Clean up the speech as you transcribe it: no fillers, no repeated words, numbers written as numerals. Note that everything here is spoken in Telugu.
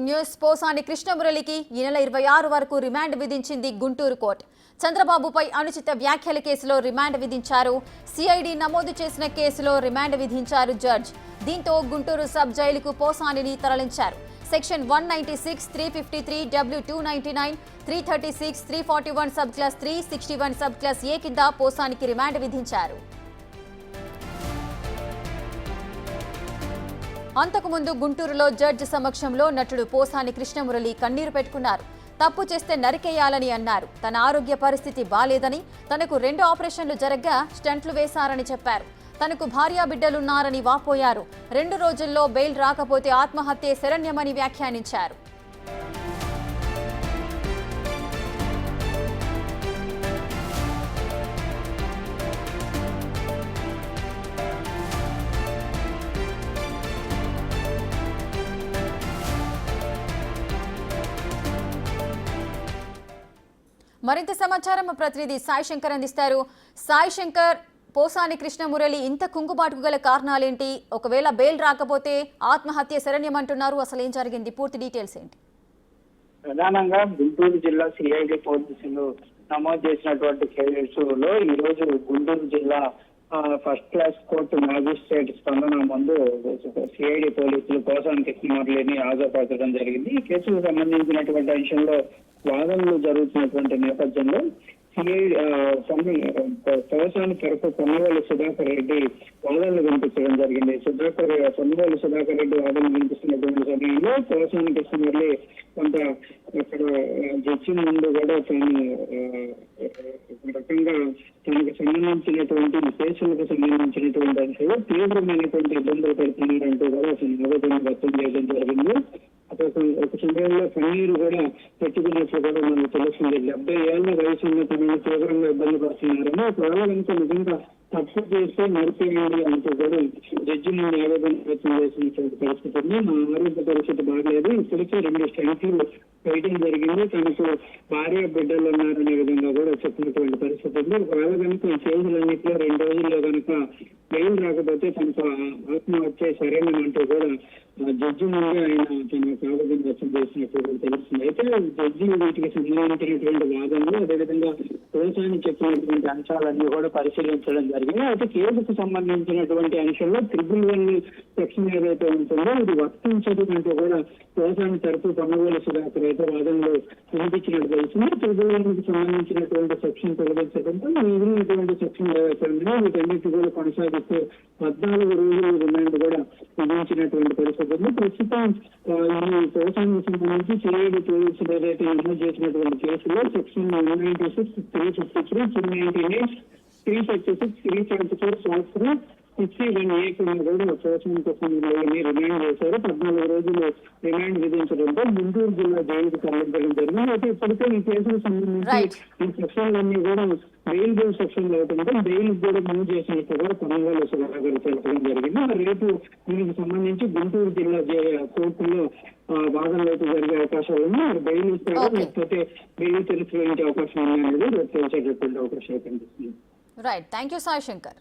న్యూస్ పోసాని కృష్ణమురళికి ఈ నెల 26 వరకు రిమాండ్ విధించింది గుంటూరు కోర్టు. చంద్రబాబుపై అనుచిత వ్యాఖ్యల కేసులో రిమాండ్ విధించారు. సిఐడి నమోదు చేసిన కేసులో రిమాండ్ విధించారు జడ్జ్. దీంతో గుంటూరు సబ్ జైలుకు పోసానిని తరలించారు. Section 196, 353, W299, 336, 341 sub class 3, 61 sub class A కింద పోసానికి రిమాండ్ విధించారు. అంతకుముందు గుంటూరులో జడ్జి సమక్షంలో నటుడు పోసాని కృష్ణమురళి కన్నీరు పెట్టుకున్నారు. తప్పు చేస్తే నరికేయాలని అన్నారు. తన ఆరోగ్య పరిస్థితి బాలేదని, తనకు 2 ఆపరేషన్లు జరగ్గా స్టంట్లు వేశారని చెప్పారు. తనకు భార్యా బిడ్డలున్నారని వాపోయారు. 2 రోజుల్లో బెయిల్ రాకపోతే ఆత్మహత్యే శరణ్యమని వ్యాఖ్యానించారు. మరింత సమాచారం మా ప్రతినిధి సాయి శంకర్ అందిస్తారు. సాయి శంకర్, పోసాని కృష్ణమురళి ఇంత కుంగుబాటుకు గల కారణాలేంటి? ఒకవేళ బెయిల్ రాకపోతే ఆత్మహత్య శరణ్యం అంటున్నారు. అసలు ఏం జరిగింది? పూర్తి డీటెయిల్స్ ఏంటి? ప్రధానంగా గుంటూరు జిల్లా సిఐడి పోలీసులు నమోదు చేసినటువంటి కేసులో ఈ రోజు గుంటూరు జిల్లా ఫస్ట్ క్లాస్ కోర్టు మ్యాజిస్ట్రేట్ స్పందన ముందు సిఐడి పోలీసులు పోసాని కృష్ణమురళిని హాజరుపరచడం జరిగింది. ఈ కేసుకు సంబంధించినటువంటి అంశంలో వాదనలు జరుగుతున్నటువంటి నేపథ్యంలో పోసాని తరఫు పొన్నవల్లి సుధాకర్ రెడ్డి వాదనలు వినిపించడం జరిగింది. పొన్నవల్లి సుధాకర్ రెడ్డి వాదనలు వినిపిస్తున్నటువంటి సమయంలో పోసాని కృష్ణమురళి కొంత అక్కడ జడ్జి ముందు కూడా తాను రకంగా తనకు సంబంధించినటువంటి కేసులకు సంబంధించినటువంటి అంశాలు తీవ్రమైనటువంటి ఇబ్బందులు పడుతున్నారంటూ కూడా ఆవేదన వ్యక్తం చేయడం జరిగింది. ఒక సమయంలో కన్నీరు కూడా పెట్టుకున్నట్లు కూడా మనకు తెలుస్తుంది. 70 ఏళ్ల వయసు ఉన్న తనను తీవ్రంగా ఇబ్బంది పడుతున్నారని, ఒకవేళ కనుక నిజంగా తప్పు చేస్తే నడిపేయండి అంటూ కూడా జడ్జి ముందు ఆవేదన వ్యక్తం చేసినటువంటి పరిస్థితి ఉంది. మా ఆరోగ్య పరిస్థితి బాగలేదు, ఇప్పటికే 2 స్టంట్లు వేయడం జరిగింది, తనకు భార్య బిడ్డలు ఉన్నారనే విధంగా కూడా చెప్పినటువంటి పరిస్థితి ఉంది. ఒకవేళ కనుక ఈ కేసులన్నింటిలో 2 రోజుల్లో కనుక బెయిల్ రాకపోతే తనకు ఆత్మహత్య సరైనమంటూ కూడా జడ్జి ముందు ఆయన తన ఆవేదన వ్యక్తం చేసినట్టు తెలుస్తుంది. అయితే జడ్జి వీటికి సంబంధించినటువంటి వాదనలు, అదేవిధంగా పోసాని చెప్పినటువంటి అంశాలన్నీ కూడా పరిశీలించడం జరిగింది. అయితే కేసుకు సంబంధించినటువంటి అంశంలో 111 సెక్షన్ ఏదైతే ఉంటుందో ఇది వర్తించదు అంటూ కూడా పోసాని తరఫు పొన్నవల్లి సుధాకర్ అయితే వాదనలు వినిపించినట్టు తెలుస్తుంది. 111కి సంబంధించినటువంటి సెక్షన్ తొలగించడంతో మిగిలినటువంటి సెక్షన్ ఏవైతే ఉన్నాయో వీటన్నిటి కూడా కొనసాగిస్తూ 14 రోజుల రిమాండ్ కూడా విధించినటువంటి పరిస్థితి ఉంది. ప్రస్తుతం ఈ పోసానికి సంబంధించి సిఐడి పోలీసులు ఏదైతే నమోదు చేసినటువంటి కేసులో సెక్షన్ 196, 353, 298, 336, 374 సంవత్సరం 61A కింద కూడా పోసాని కృష్ణమురళిని రిమాండ్ చేశారు. 14 రోజులు రిమాండ్ విధించడంతో గుంటూరు జిల్లా జైలుకు తరలించడం జరిగింది. అయితే ఇప్పటికే ఈ కేసుకు సంబంధించి ఈ సెక్షన్లన్నీ కూడా బెయిల్ సెక్షన్ అవడంతో బెయిల్ కూడా మూవ్ చేసినట్టు కూడా పొన్నవల్లి సుధాకర్ తెలపడం జరిగింది. రేపు దీనికి సంబంధించి గుంటూరు జిల్లా కోర్టులో వాదనలు అయితే జరిగే అవకాశాలు ఉన్నాయి. బెయిల్ ఇస్తారో లేకపోతే బెయిల్ తెలుసుకునే అవకాశం ఉంది అనేది రేపు తెలిసేటటువంటి అవకాశాలు కనిపిస్తుంది. Right, thank you Sai Shankar.